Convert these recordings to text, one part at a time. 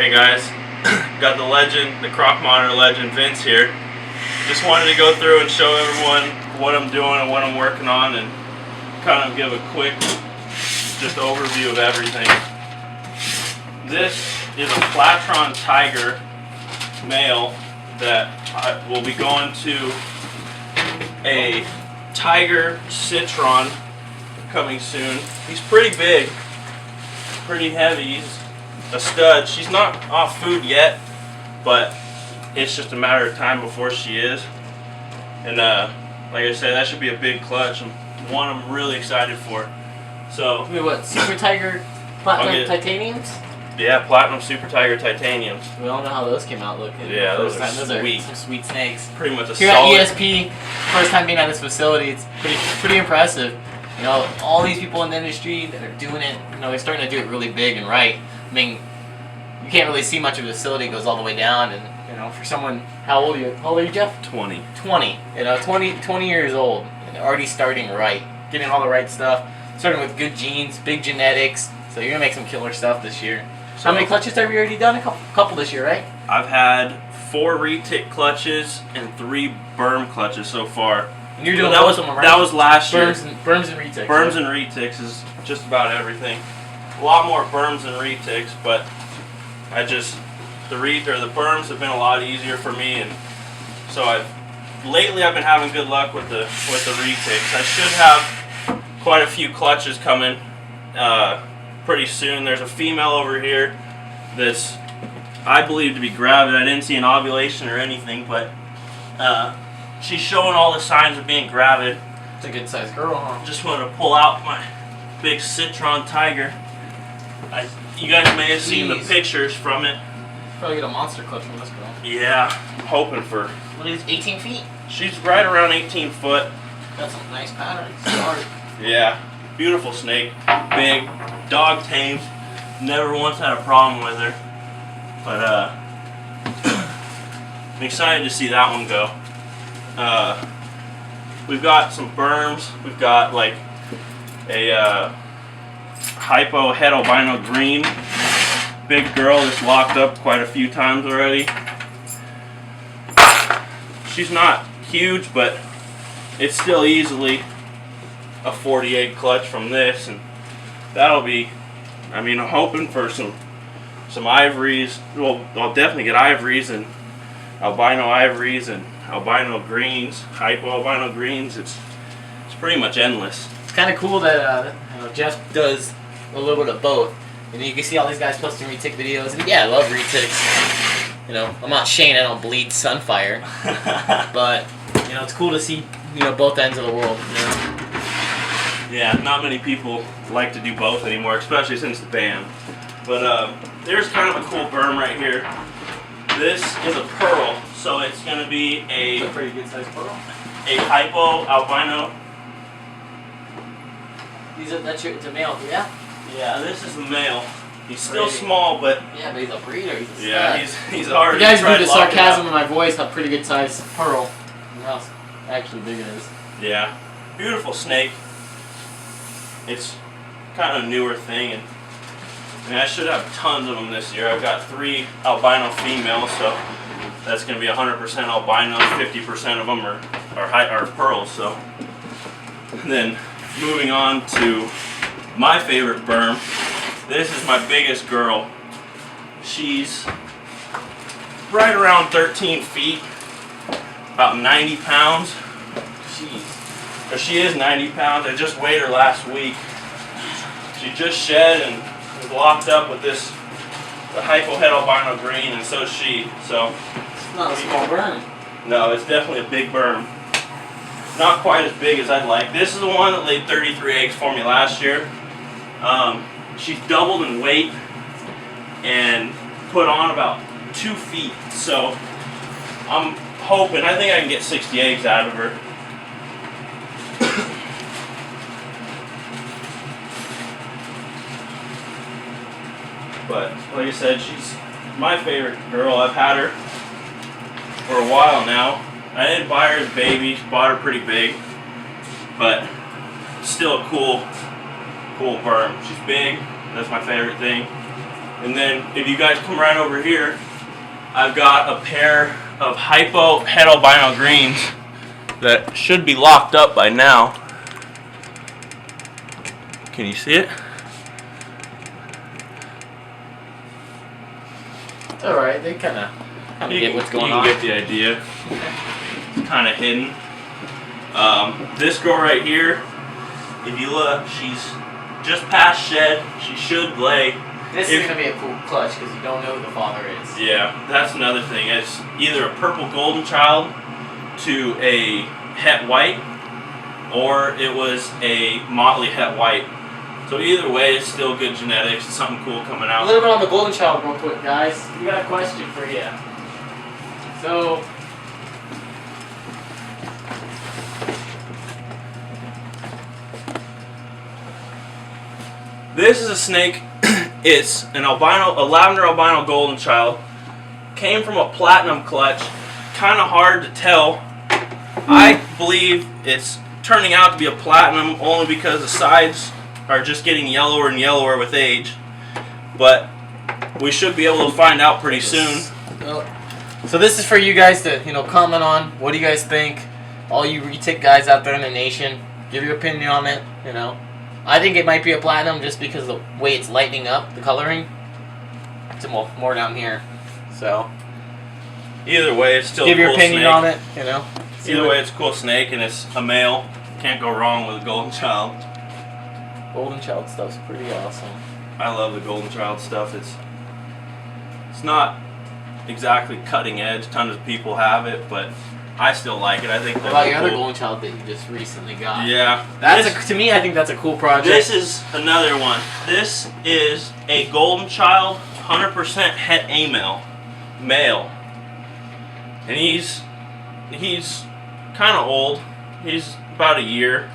Hey guys, got the legend, the croc monitor legend, Vince here. Just wanted to go through and show everyone what I'm doing and what I'm working on, and kind of give a quick just overview of everything. This is a Platron Tiger male that will be going to a Tiger Citron coming soon. He's pretty big, pretty heavy. He's a stud. She's not off food yet, but it's just a matter of time before she is. And like I said, that should be a big clutch, and one I'm really excited for. So, I mean, what, Super Tiger Platinum Titaniums? Yeah, Platinum Super Tiger Titaniums. We all know how those came out looking. Yeah, those are sweet. Some sweet snakes. Pretty much a Here solid. at ESP, first time being at this facility, it's pretty impressive. You know, all these people in the industry that are doing it, you know, they're starting to do it really big and right. I mean, you can't really see much of a facility. It goes all the way down, and you know, for someone, how old are you, Jeff? 20. 20. You know, 20 years old, and already starting right, getting all the right stuff, starting with good genes, big genetics. So you're gonna make some killer stuff this year. So how many clutches have you already done? A couple this year, right? I've had 4 retic clutches and 3 berm clutches so far. And you're doing both of them, right? That was last year. Berms and retics. Berms and retics is just about everything. A lot more berms than retics, but the berms have been a lot easier for me, and so lately I've been having good luck with the retics. I should have quite a few clutches coming pretty soon. There's a female over here that's I believe to be gravid. I didn't see an ovulation or anything, but she's showing all the signs of being gravid. It's a good sized girl, huh? Just want to pull out my big Citron Tiger. You guys may have seen the pictures from it. Probably get a monster clutch from this girl. Yeah, I'm hoping for. What is 18 feet? She's right around 18 foot. Got some nice patterns. Yeah, beautiful snake, big, dog tamed. Never once had a problem with her. But I'm excited to see that one go. We've got some berms. We've got like a hypo het albino green. Big girl that's locked up quite a few times already. She's not huge, but it's still easily a 40 egg clutch from this, and that'll be, I mean, I'm hoping for some ivories. Well, I'll definitely get ivories and albino ivories and albino greens, hypo albino greens. It's pretty much endless. It's kind of cool that you know, Jeff does a little bit of both. You know, you can see all these guys posting retic videos, and yeah, I love retics. You know, I'm not Shane, I don't bleed sunfire, but you know, it's cool to see, you know, both ends of the world. You know? Yeah, not many people like to do both anymore, especially since the ban. But there's kind of a cool berm right here. This is a pearl, so it's going to be a pretty good sized pearl. A hypo albino. It's a male, yeah? Yeah, this is the male. He's still small, but yeah, but he's a breeder. He's already. You guys heard the sarcasm in my voice. How pretty good sized pearl. And how actually big it is. Yeah, beautiful snake. It's kind of a newer thing, and I mean, I should have tons of them this year. I've got 3 albino females, so that's going to be 100% albino. 50% of them are pearls. So, and then moving on to my favorite berm. This is my biggest girl. She's right around 13 feet, about 90 pounds. Jeez. Or she is 90 pounds. I just weighed her last week. She just shed and was locked up with the hypo het albino green, and so is she. So it's not a small berm. No, it's definitely a big berm. Not quite as big as I'd like. This is the one that laid 33 eggs for me last year. She's doubled in weight and put on about 2 feet. So I'm hoping, I think I can get 60 eggs out of her. But like I said, she's my favorite girl. I've had her for a while now. I didn't buy her as a baby, bought her pretty big, but still a cool berm. She's big, that's my favorite thing. And then if you guys come right over here, I've got a pair of hypo het albino greens that should be locked up by now. Can you see it? It's alright, they kind of get what's going on. You can get the idea. It's kind of hidden. This girl right here, if you look, she's just past shed. She should lay. This is going to be a cool clutch because you don't know who the father is. Yeah, that's another thing. It's either a purple golden child to a het white, or it was a motley het white. So either way, it's still good genetics. It's something cool coming out. A little bit on the golden child real quick, guys. We got a question for you. So, this is a snake. It's a lavender albino golden child. Came from a platinum clutch. Kind of hard to tell. I believe it's turning out to be a platinum only because the sides are just getting yellower and yellower with age. But we should be able to find out pretty soon. So this is for you guys to, comment on. What do you guys think? All you retic guys out there in the nation, give your opinion on it. I think it might be a platinum just because of the way it's lightening up the coloring. It's more down here. So either way, it's still give a cool your opinion snake. on it. Either way, it's a cool snake and it's a male. Can't go wrong with a golden child. Golden child stuff's pretty awesome. I love the golden child stuff. It's not exactly cutting edge. Tons of people have it, but I still like it. I think. What about your other golden child that you just recently got? Yeah, to me, I think that's a cool project. This is another one. This is a golden child, 100% het male, and he's kind of old. He's about a year,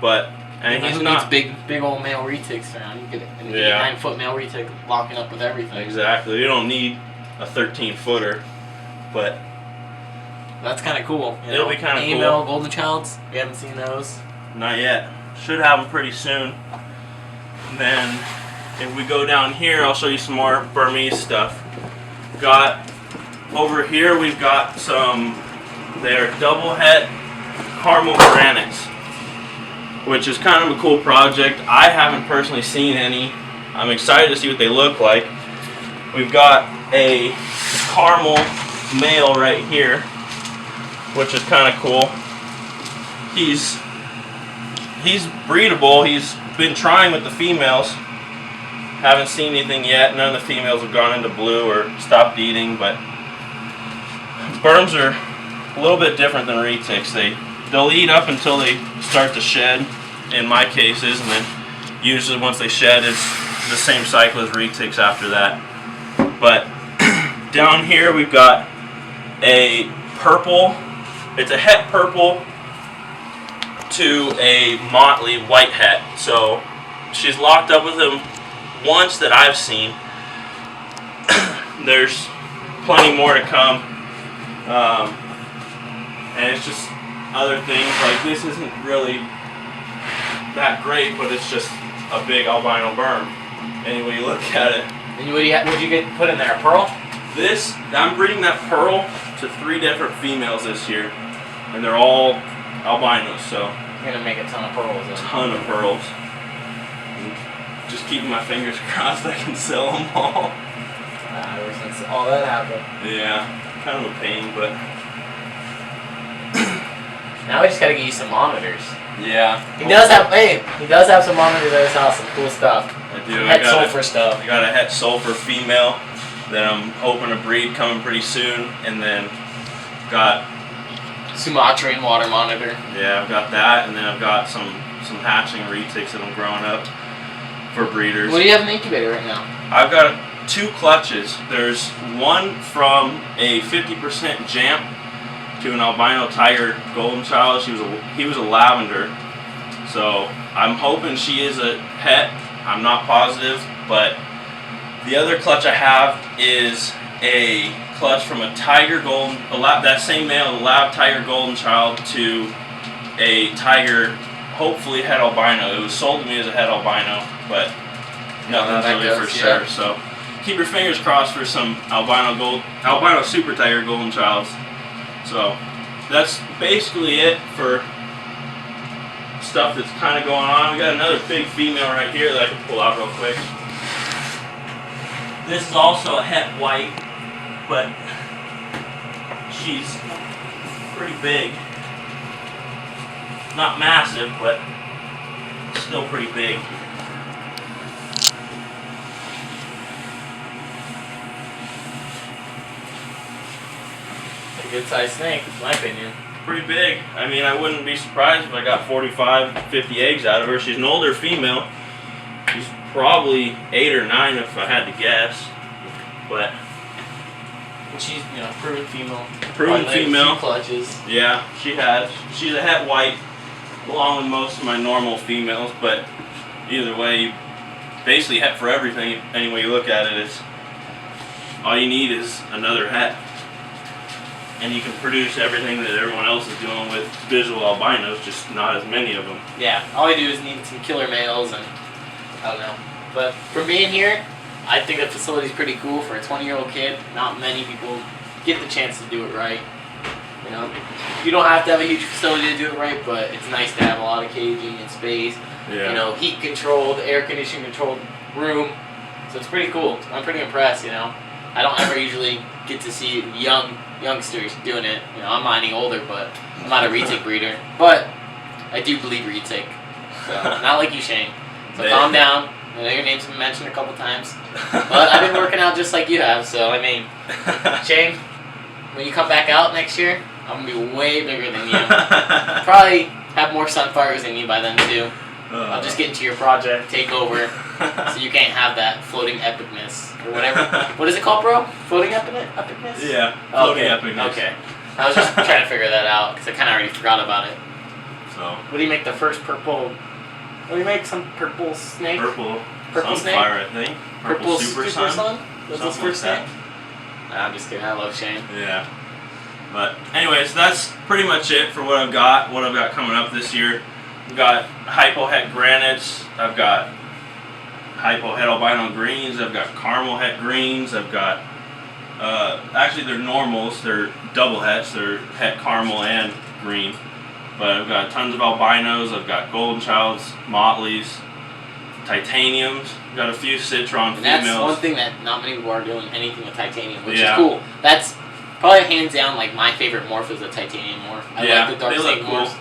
but he's not big old male retics around. You get a 9-foot male retic locking up with everything. Exactly. You don't need a 13-footer, but. That's kind of cool. It'll be kind of cool. Male golden childs. We haven't seen those. Not yet. Should have them pretty soon. And then, if we go down here, I'll show you some more Burmese stuff. Over here, we've got some. They're double het caramel granites, which is kind of a cool project. I haven't personally seen any. I'm excited to see what they look like. We've got a caramel male right here, which is kind of cool. He's breedable. He's been trying with the females. Haven't seen anything yet. None of the females have gone into blue or stopped eating, but Burms are a little bit different than retics. They'll eat up until they start to shed, in my cases, and then usually once they shed, it's the same cycle as retics after that. But down here we've got a purple. It's a het purple to a motley white het. So she's locked up with him once that I've seen. There's plenty more to come. And it's just other things. Like this isn't really that great, but it's just a big albino Burm. Anyway, you look at it. And what'd you get put in there? A pearl? I'm breeding that pearl to 3 different females this year. And they're all albinos, so. You're gonna make a ton of pearls. A ton of pearls. And just keeping my fingers crossed I can sell them all. Ever since all that happened. Yeah, kind of a pain, but. Now we just gotta get you some monitors. Yeah. He does have some monitors at his house, some cool stuff. I do. Het sulfur stuff. I got a het sulfur female that I'm hoping to breed coming pretty soon, and then got Sumatran water monitor. Yeah, I've got that, and then I've got some hatching retics that I'm growing up for breeders. What do you have in the incubator right now? I've got 2 clutches. There's one from a 50% jamp to an albino tiger golden child. He was a lavender, so I'm hoping she is a het. I'm not positive, but the other clutch I have is a clutch from a tiger golden, that same male, the lab tiger golden child, to a tiger, hopefully het albino. It was sold to me as a het albino, but nothing's that really for goes, sure. yeah. So keep your fingers crossed for some albino super tiger golden childs. So that's basically it for stuff that's kind of going on. We got another big female right here that I can pull out real quick. This is also a het white, but she's pretty big. Not massive, but still pretty big. A good sized snake, in my opinion. Pretty big. I mean, I wouldn't be surprised if I got 45, 50 eggs out of her. She's an older female. She's probably 8 or 9 if I had to guess. But She's, you know, proven female. proven Probably female. a few clutches. Yeah, she has. She's a het white, along with most of my normal females. But either way, you basically het for everything. Any way you look at it, it's all you need is another het, and you can produce everything that everyone else is doing with visual albinos, just not as many of them. Yeah, all I do is need some killer males and I don't know. But from being here, I think the facility's pretty cool for a 20-year-old kid. Not many people get the chance to do it right. You know, you don't have to have a huge facility to do it right, but it's nice to have a lot of caging and space. Yeah. You know, heat controlled, air conditioning controlled room. So it's pretty cool. I'm pretty impressed. You know, I don't ever usually get to see youngsters doing it. You know, I'm not any older, but I'm not a retic breeder. But I do bleed retic. So not like you, Shane. So calm down. I know your name's been mentioned a couple times, but I've been working out just like you have. So I mean, Shane, when you come back out next year, I'm gonna be way bigger than you. Probably have more sunfires than you by then too. I'll just get into your project, take over, so you can't have that floating epicness or whatever. What is it called, bro? Floating epicness? Yeah, floating Okay. epicness. Okay. I was just trying to figure that out because I kind of already forgot about it. So What do you make the first purple? What do you make? Some purple snake? purple Purple snake? sunfire, I think. Purple super sun. Was Something this first like snake? Nah, I'm just kidding. I love Shane. Yeah. But anyways, that's pretty much it for what I've got coming up this year. I've got hypo het granites, I've got hypo het albino greens, I've got caramel het greens, I've got actually they're normals, they're double hets, they're het caramel and green. But I've got tons of albinos, I've got golden childs, motleys, titaniums, got a few citron And that's females. one thing that not many people are doing anything with titanium, which Yeah. is cool. That's probably hands down like my favorite morph is a titanium morph. I like the dark they snake look cool. morphs.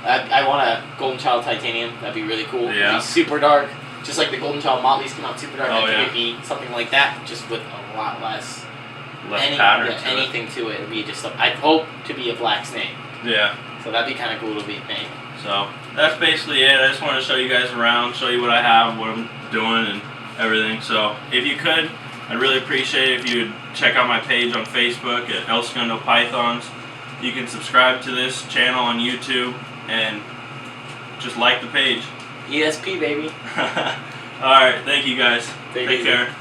I want a golden child titanium. That'd be really cool. Yeah. It'd be super dark, just like the golden child motleys come out super dark. Oh, I think yeah. it'd be something like that, just with a lot less pattern to it. anything to it. It'd be just. I'd hope to be a black snake. Yeah. So that'd be kind of cool to be made. So that's basically it. I just wanted to show you guys around, show you what I have, what I'm doing, and everything. So if you could, I'd really appreciate it if you'd check out my page on Facebook at El Segundo Pythons. You can subscribe to this channel on YouTube and just like the page. ESP baby. Alright, thank you guys. Take it Take easy. care.